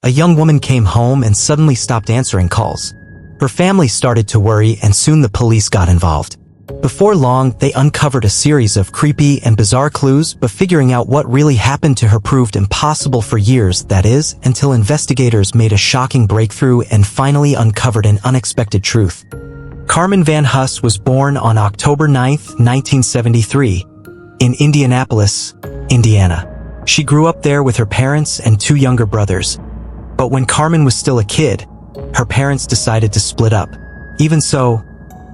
A young woman came home and suddenly stopped answering calls. Her family started to worry and soon the police got involved. Before long, they uncovered a series of creepy and bizarre clues, but figuring out what really happened to her proved impossible for years, that is, until investigators made a shocking breakthrough and finally uncovered an unexpected truth. Carmen Van Huss was born on October 9, 1973, in Indianapolis, Indiana. She grew up there with her parents and two younger brothers. But when Carmen was still a kid, her parents decided to split up. Even so,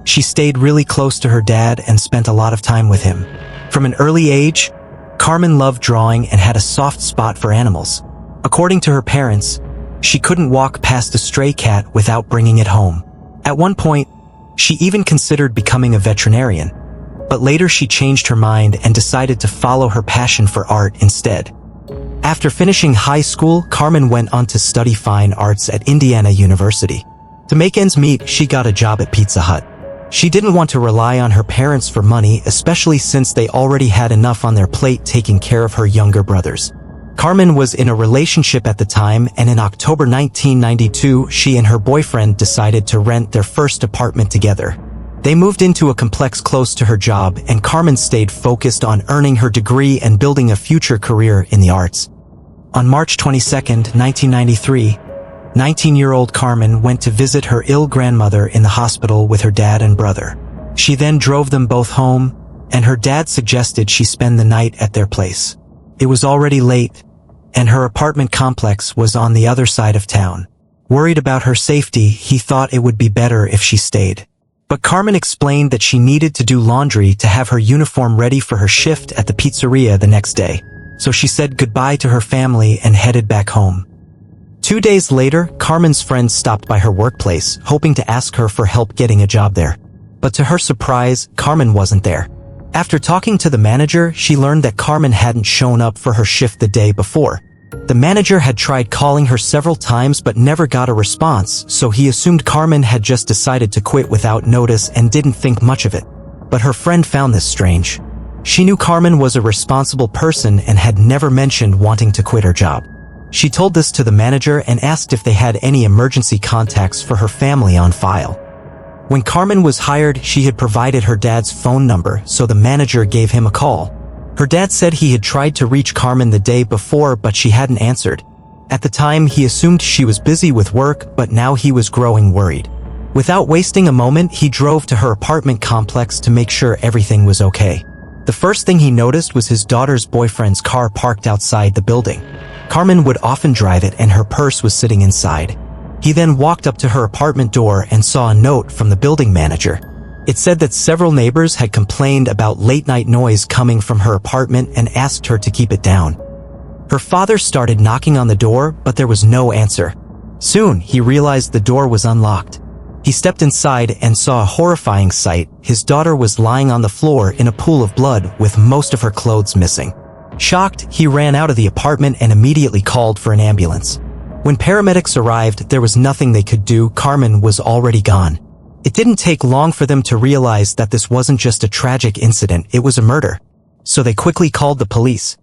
she stayed really close to her dad and spent a lot of time with him. From an early age, Carmen loved drawing and had a soft spot for animals. According to her parents, she couldn't walk past a stray cat without bringing it home. At one point, she even considered becoming a veterinarian. But later she changed her mind and decided to follow her passion for art instead. After finishing high school, Carmen went on to study fine arts at Indiana University. To make ends meet, she got a job at Pizza Hut. She didn't want to rely on her parents for money, especially since they already had enough on their plate taking care of her younger brothers. Carmen was in a relationship at the time, and in October 1992, she and her boyfriend decided to rent their first apartment together. They moved into a complex close to her job, and Carmen stayed focused on earning her degree and building a future career in the arts. On March 22, 1993, 19-year-old Carmen went to visit her ill grandmother in the hospital with her dad and brother. She then drove them both home, and her dad suggested she spend the night at their place. It was already late, and her apartment complex was on the other side of town. Worried about her safety, he thought it would be better if she stayed. But Carmen explained that she needed to do laundry to have her uniform ready for her shift at the pizzeria the next day. So she said goodbye to her family and headed back home. 2 days later, Carmen's friends stopped by her workplace, hoping to ask her for help getting a job there. But to her surprise, Carmen wasn't there. After talking to the manager, she learned that Carmen hadn't shown up for her shift the day before. The manager had tried calling her several times but never got a response, so he assumed Carmen had just decided to quit without notice and didn't think much of it. But her friend found this strange. She knew Carmen was a responsible person and had never mentioned wanting to quit her job. She told this to the manager and asked if they had any emergency contacts for her family on file. When Carmen was hired, she had provided her dad's phone number, so the manager gave him a call. Her dad said he had tried to reach Carmen the day before, but she hadn't answered. At the time, he assumed she was busy with work, but now he was growing worried. Without wasting a moment, he drove to her apartment complex to make sure everything was okay. The first thing he noticed was his daughter's boyfriend's car parked outside the building. Carmen would often drive it, and her purse was sitting inside. He then walked up to her apartment door and saw a note from the building manager. It said that several neighbors had complained about late-night noise coming from her apartment and asked her to keep it down. Her father started knocking on the door, but there was no answer. Soon, he realized the door was unlocked. He stepped inside and saw a horrifying sight. His daughter was lying on the floor in a pool of blood with most of her clothes missing. Shocked, he ran out of the apartment and immediately called for an ambulance. When paramedics arrived, there was nothing they could do. Carmen was already gone. It didn't take long for them to realize that this wasn't just a tragic incident, it was a murder. So they quickly called the police.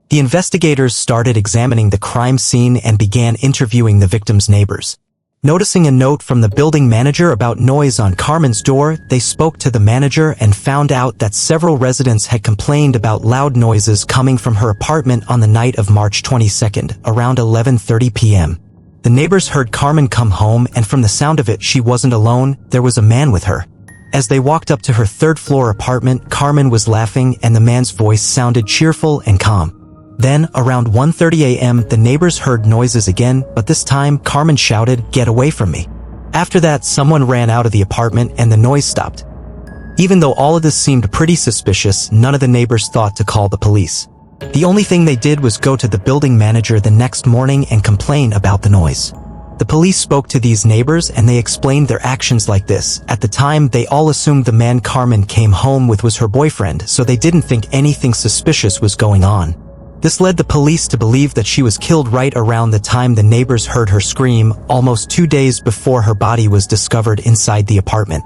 The investigators started examining the crime scene and began interviewing the victim's neighbors. Noticing a note from the building manager about noise on Carmen's door, they spoke to the manager and found out that several residents had complained about loud noises coming from her apartment on the night of March 22nd, around 11:30 p.m. The neighbors heard Carmen come home, and from the sound of it, she wasn't alone, there was a man with her. As they walked up to her third-floor apartment, Carmen was laughing and the man's voice sounded cheerful and calm. Then, around 1:30 a.m., the neighbors heard noises again, but this time, Carmen shouted, "Get away from me." After that, someone ran out of the apartment and the noise stopped. Even though all of this seemed pretty suspicious, none of the neighbors thought to call the police. The only thing they did was go to the building manager the next morning and complain about the noise. The police spoke to these neighbors and they explained their actions like this. At the time, they all assumed the man Carmen came home with was her boyfriend, so they didn't think anything suspicious was going on. This led the police to believe that she was killed right around the time the neighbors heard her scream, almost 2 days before her body was discovered inside the apartment.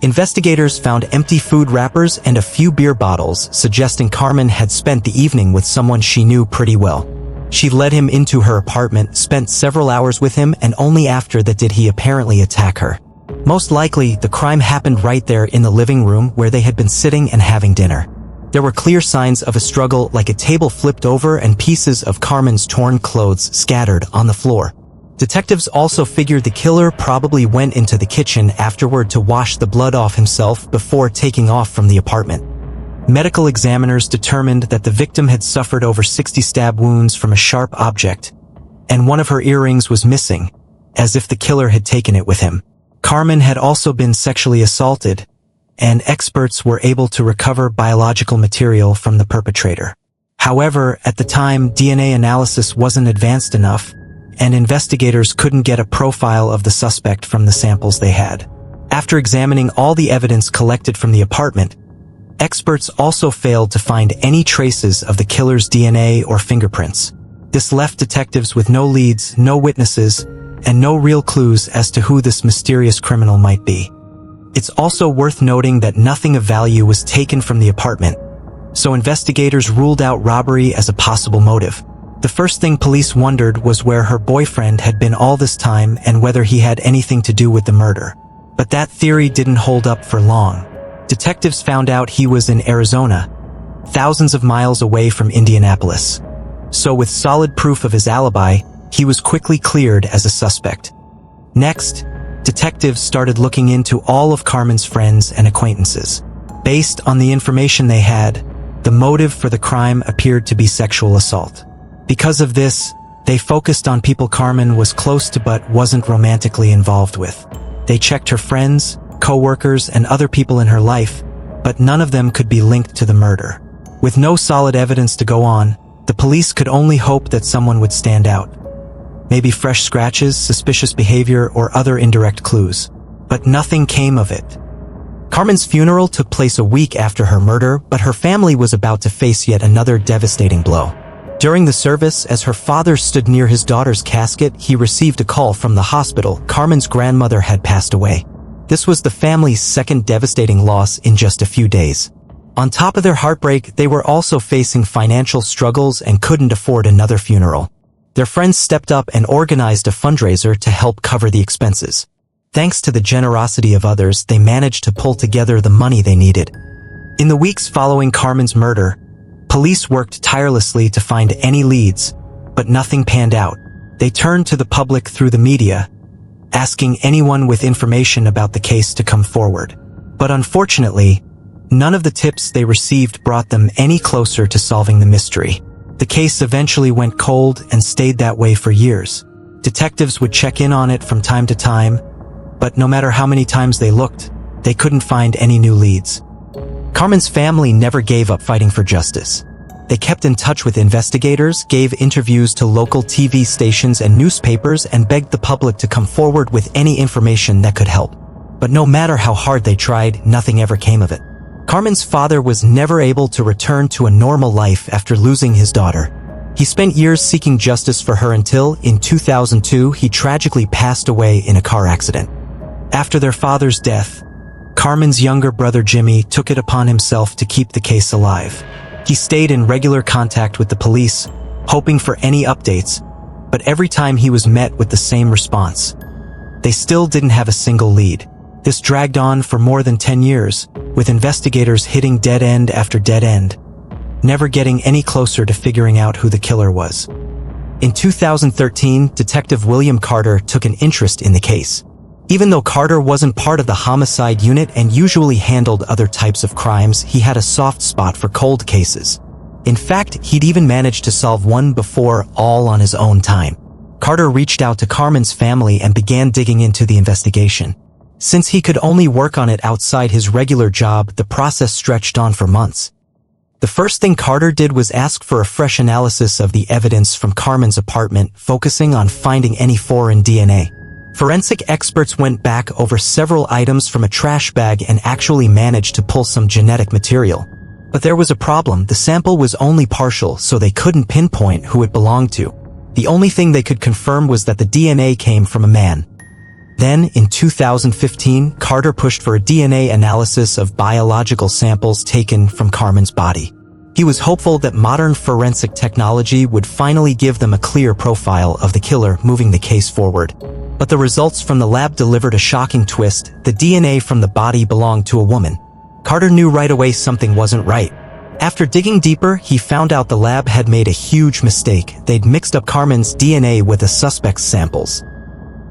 Investigators found empty food wrappers and a few beer bottles, suggesting Carmen had spent the evening with someone she knew pretty well. She led him into her apartment, spent several hours with him, and only after that did he apparently attack her. Most likely, the crime happened right there in the living room where they had been sitting and having dinner. There were clear signs of a struggle, like a table flipped over and pieces of Carmen's torn clothes scattered on the floor. Detectives also figured the killer probably went into the kitchen afterward to wash the blood off himself before taking off from the apartment. Medical examiners determined that the victim had suffered over 60 stab wounds from a sharp object, and one of her earrings was missing, as if the killer had taken it with him. Carmen had also been sexually assaulted, and experts were able to recover biological material from the perpetrator. However, at the time, DNA analysis wasn't advanced enough, and investigators couldn't get a profile of the suspect from the samples they had. After examining all the evidence collected from the apartment, experts also failed to find any traces of the killer's DNA or fingerprints. This left detectives with no leads, no witnesses, and no real clues as to who this mysterious criminal might be. It's also worth noting that nothing of value was taken from the apartment, so investigators ruled out robbery as a possible motive. The first thing police wondered was where her boyfriend had been all this time and whether he had anything to do with the murder. But that theory didn't hold up for long. Detectives found out he was in Arizona, thousands of miles away from Indianapolis. So with solid proof of his alibi, he was quickly cleared as a suspect. Next, detectives started looking into all of Carmen's friends and acquaintances. Based on the information they had, the motive for the crime appeared to be sexual assault. Because of this, they focused on people Carmen was close to but wasn't romantically involved with. They checked her friends, co-workers, and other people in her life, but none of them could be linked to the murder. With no solid evidence to go on, the police could only hope that someone would stand out. Maybe fresh scratches, suspicious behavior, or other indirect clues. But nothing came of it. Carmen's funeral took place a week after her murder, but her family was about to face yet another devastating blow. During the service, as her father stood near his daughter's casket, he received a call from the hospital. Carmen's grandmother had passed away. This was the family's second devastating loss in just a few days. On top of their heartbreak, they were also facing financial struggles and couldn't afford another funeral. Their friends stepped up and organized a fundraiser to help cover the expenses. Thanks to the generosity of others, they managed to pull together the money they needed. In the weeks following Carmen's murder, police worked tirelessly to find any leads, but nothing panned out. They turned to the public through the media, asking anyone with information about the case to come forward. But unfortunately, none of the tips they received brought them any closer to solving the mystery. The case eventually went cold and stayed that way for years. Detectives would check in on it from time to time, but no matter how many times they looked, they couldn't find any new leads. Carmen's family never gave up fighting for justice. They kept in touch with investigators, gave interviews to local TV stations and newspapers, and begged the public to come forward with any information that could help. But no matter how hard they tried, nothing ever came of it. Carmen's father was never able to return to a normal life after losing his daughter. He spent years seeking justice for her until, in 2002, he tragically passed away in a car accident. After their father's death, Carmen's younger brother Jimmy took it upon himself to keep the case alive. He stayed in regular contact with the police, hoping for any updates, but every time he was met with the same response. They still didn't have a single lead. This dragged on for more than 10 years, with investigators hitting dead end after dead end, never getting any closer to figuring out who the killer was. In 2013, Detective William Carter took an interest in the case. Even though Carter wasn't part of the homicide unit and usually handled other types of crimes, he had a soft spot for cold cases. In fact, he'd even managed to solve one before, all on his own time. Carter reached out to Carmen's family and began digging into the investigation. Since he could only work on it outside his regular job, the process stretched on for months. The first thing Carter did was ask for a fresh analysis of the evidence from Carmen's apartment, focusing on finding any foreign DNA. Forensic experts went back over several items from a trash bag and actually managed to pull some genetic material. But there was a problem. The sample was only partial, so they couldn't pinpoint who it belonged to. The only thing they could confirm was that the DNA came from a man. Then, in 2015, Carter pushed for a DNA analysis of biological samples taken from Carmen's body. He was hopeful that modern forensic technology would finally give them a clear profile of the killer, moving the case forward. But the results from the lab delivered a shocking twist. The DNA from the body belonged to a woman. Carter knew right away something wasn't right. After digging deeper, he found out the lab had made a huge mistake. They'd mixed up Carmen's DNA with the suspect's samples.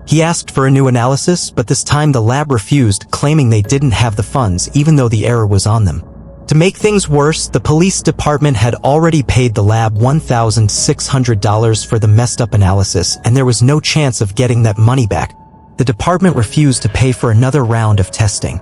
He asked for a new analysis, but this time the lab refused, claiming they didn't have the funds even though the error was on them. To make things worse, the police department had already paid the lab $1,600 for the messed up analysis, and there was no chance of getting that money back. The department refused to pay for another round of testing.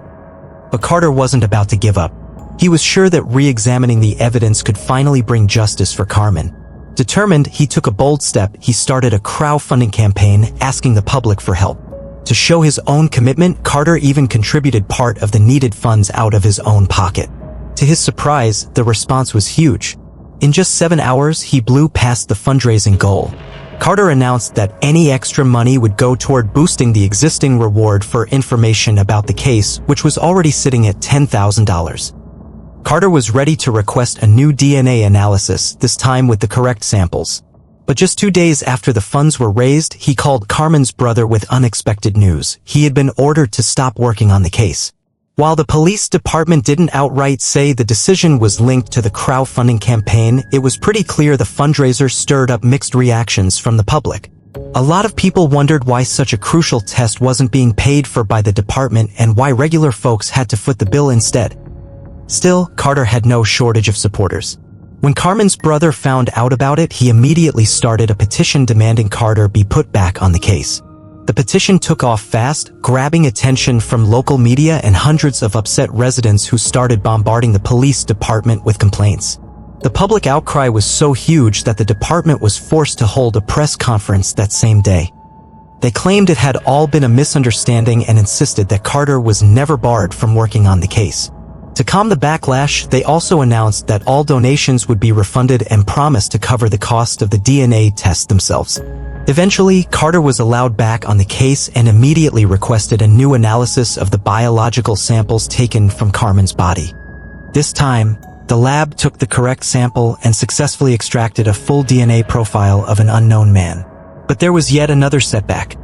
But Carter wasn't about to give up. He was sure that re-examining the evidence could finally bring justice for Carmen. Determined, he took a bold step. He started a crowdfunding campaign asking the public for help. To show his own commitment, Carter even contributed part of the needed funds out of his own pocket. To his surprise, the response was huge. In just 7 hours, he blew past the fundraising goal. Carter announced that any extra money would go toward boosting the existing reward for information about the case, which was already sitting at $10,000. Carter was ready to request a new DNA analysis, this time with the correct samples. But just 2 days after the funds were raised, he called Carmen's brother with unexpected news. He had been ordered to stop working on the case. While the police department didn't outright say the decision was linked to the crowdfunding campaign, it was pretty clear the fundraiser stirred up mixed reactions from the public. A lot of people wondered why such a crucial test wasn't being paid for by the department and why regular folks had to foot the bill instead. Still, Carter had no shortage of supporters. When Carmen's brother found out about it, he immediately started a petition demanding Carter be put back on the case. The petition took off fast, grabbing attention from local media and hundreds of upset residents who started bombarding the police department with complaints. The public outcry was so huge that the department was forced to hold a press conference that same day. They claimed it had all been a misunderstanding and insisted that Carter was never barred from working on the case. To calm the backlash, they also announced that all donations would be refunded and promised to cover the cost of the DNA tests themselves. Eventually, Carter was allowed back on the case and immediately requested a new analysis of the biological samples taken from Carmen's body. This time, the lab took the correct sample and successfully extracted a full DNA profile of an unknown man. But there was yet another setback.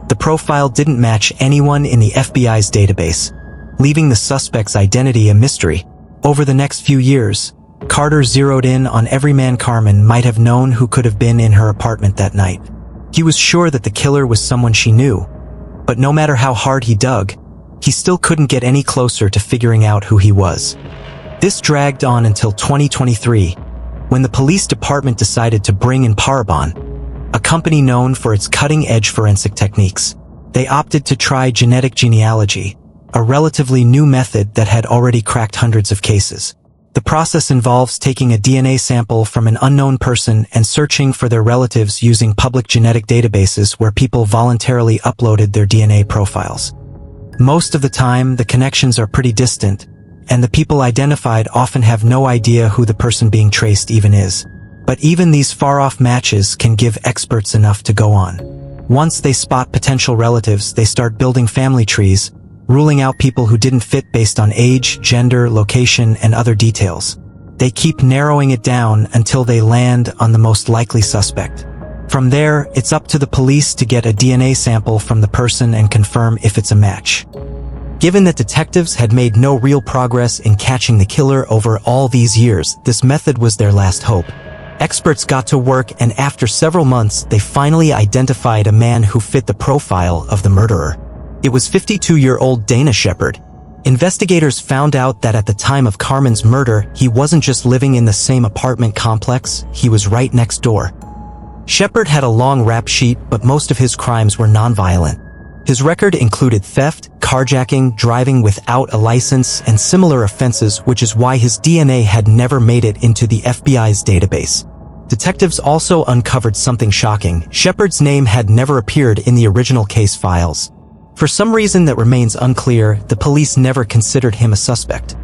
The profile didn't match anyone in the FBI's database, leaving the suspect's identity a mystery. Over the next few years, Carter zeroed in on every man Carmen might have known who could have been in her apartment that night. He was sure that the killer was someone she knew, but no matter how hard he dug, he still couldn't get any closer to figuring out who he was. This dragged on until 2023, when the police department decided to bring in Parabon, a company known for its cutting-edge forensic techniques. They opted to try genetic genealogy, a relatively new method that had already cracked hundreds of cases. The process involves taking a DNA sample from an unknown person and searching for their relatives using public genetic databases where people voluntarily uploaded their DNA profiles. Most of the time, the connections are pretty distant, and the people identified often have no idea who the person being traced even is. But even these far-off matches can give experts enough to go on. Once they spot potential relatives, they start building family trees, ruling out people who didn't fit based on age, gender, location, and other details. They keep narrowing it down until they land on the most likely suspect. From there, it's up to the police to get a DNA sample from the person and confirm if it's a match. Given that detectives had made no real progress in catching the killer over all these years, this method was their last hope. Experts got to work, and after several months, they finally identified a man who fit the profile of the murderer. It was 52-year-old Dana Shepard. Investigators found out that at the time of Carmen's murder, he wasn't just living in the same apartment complex, he was right next door. Shepard had a long rap sheet, but most of his crimes were nonviolent. His record included theft, carjacking, driving without a license, and similar offenses, which is why his DNA had never made it into the FBI's database. Detectives also uncovered something shocking. Shepard's name had never appeared in the original case files. For some reason that remains unclear, the police never considered him a suspect.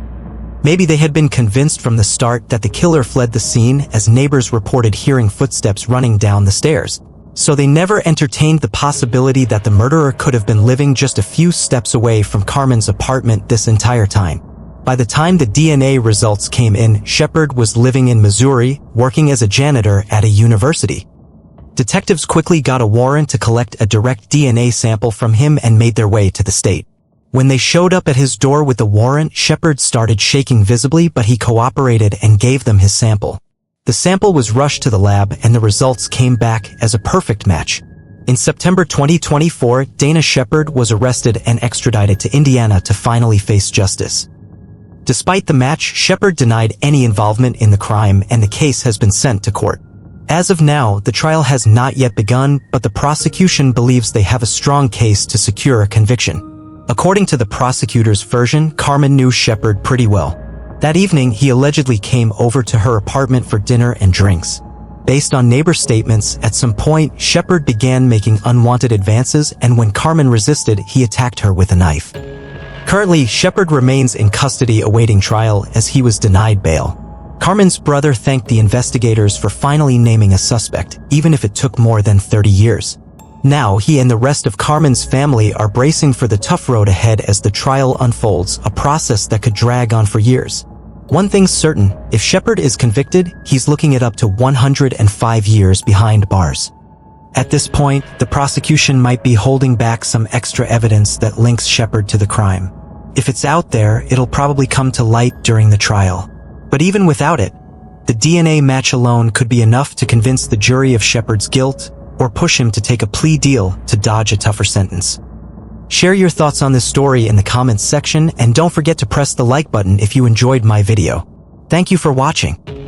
Maybe they had been convinced from the start that the killer fled the scene, as neighbors reported hearing footsteps running down the stairs. So they never entertained the possibility that the murderer could have been living just a few steps away from Carmen's apartment this entire time. By the time the DNA results came in, Shepard was living in Missouri, working as a janitor at a university. Detectives quickly got a warrant to collect a direct DNA sample from him and made their way to the state. When they showed up at his door with the warrant, Shepard started shaking visibly, but he cooperated and gave them his sample. The sample was rushed to the lab and the results came back as a perfect match. In September 2024, Dana Shepard was arrested and extradited to Indiana to finally face justice. Despite the match, Shepard denied any involvement in the crime and the case has been sent to court. As of now, the trial has not yet begun, but the prosecution believes they have a strong case to secure a conviction. According to the prosecutor's version, Carmen knew Shepard pretty well. That evening, he allegedly came over to her apartment for dinner and drinks. Based on neighbor statements, at some point, Shepard began making unwanted advances, and when Carmen resisted, he attacked her with a knife. Currently, Shepard remains in custody awaiting trial as he was denied bail. Carmen's brother thanked the investigators for finally naming a suspect, even if it took more than 30 years. Now, he and the rest of Carmen's family are bracing for the tough road ahead as the trial unfolds, a process that could drag on for years. One thing's certain, if Shepard is convicted, he's looking at up to 105 years behind bars. At this point, the prosecution might be holding back some extra evidence that links Shepard to the crime. If it's out there, it'll probably come to light during the trial. But even without it, the DNA match alone could be enough to convince the jury of Shepard's guilt or push him to take a plea deal to dodge a tougher sentence. Share your thoughts on this story in the comments section and don't forget to press the like button if you enjoyed my video. Thank you for watching.